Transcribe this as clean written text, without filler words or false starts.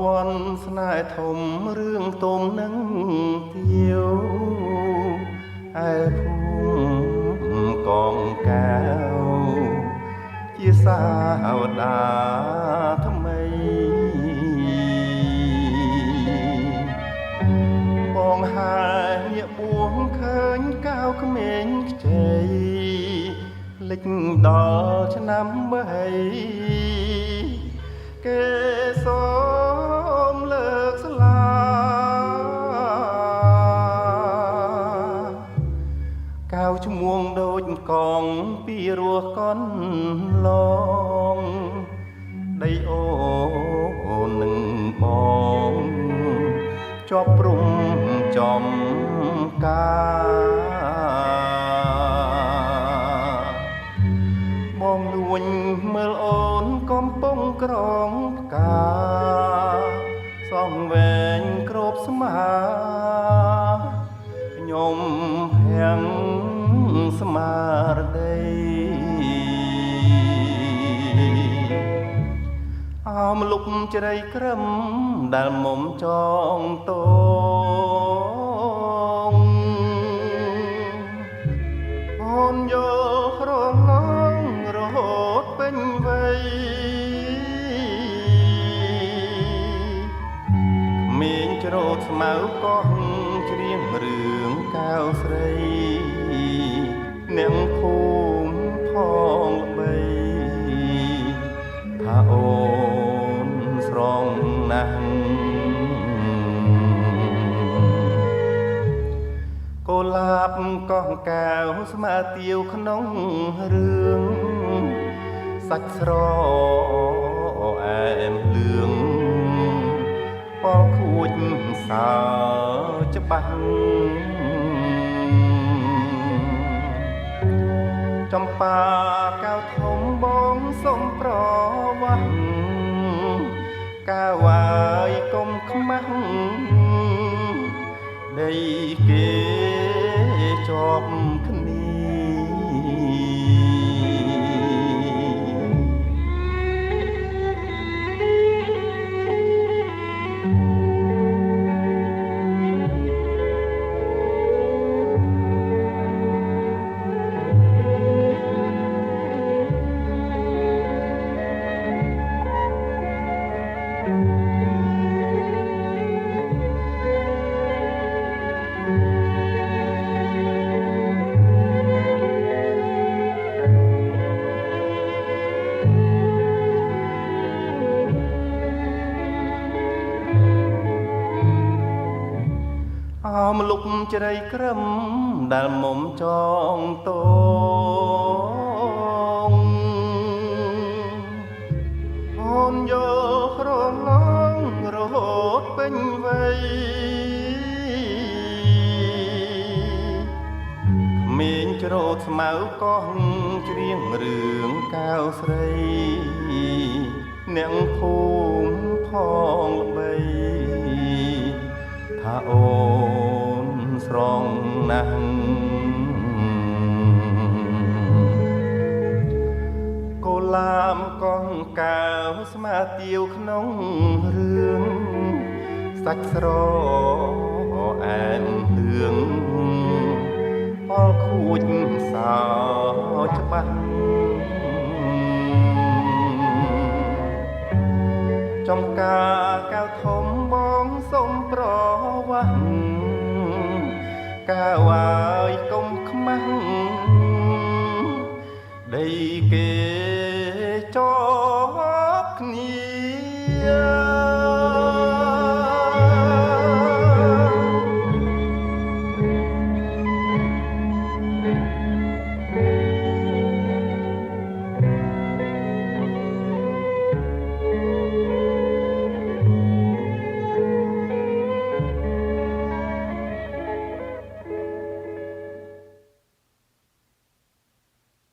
វ័នស្នេហ៍ធំរឿងទុំនឹងទាវឯភូមិកងកៅជាសាវតាថ្មីបងហើយញាក់បួងឃើញកៅក្មេងខ្ចីលិចដល់ឆ្នាំបីគេសូមលើកស្លាកៅឈ្មោះដូចកងពីរោះកនឡងដីអូននឹងបងជាប់ព្រំចំការបងនួនមើលអូនកំពុងក្រងផ្កាសំវែងគ្របស្មាខ្ញុំភាំងស្មារតីអមលុបជ្រៃក្រឹមដែលមុំចងតងអូនយករលងរហូតពេញវ័យក្មេងច្រូតស្មៅកោះច្រៀងរឿងកៅស្រីអ្នកភូមិផងល្បីថាអូនស្រងណាស់កុលាបកោះកៅស្មើទាវក្នុងរឿងសាច់ស្រអែមលឿងប៉ខួចសើច្បាស់ចំប៉ាកៅធំបងសុំប្រវាស់កៅហើយកុំខ្មាស់ដីគេជាប់គ្នាអមលុបជ្រៃក្រឹមដែលមុំចងតងអូនយករលងរហូតពេញវ័យក្មេងច្រូតស្មៅកោះច្រៀងរឿងកៅស្រីអ្នកភូមិផងល្បីថាអូនស្រងណាស់កុលាបកងកៅស្មើទាវក្នុងរឿងសាច់ស្រអែមលឿងប៉ខួចសើច្បាស់ចំការកៅធំបងសុំប្រវាស់កៅហើយកុំខ្មាស់ដីគេ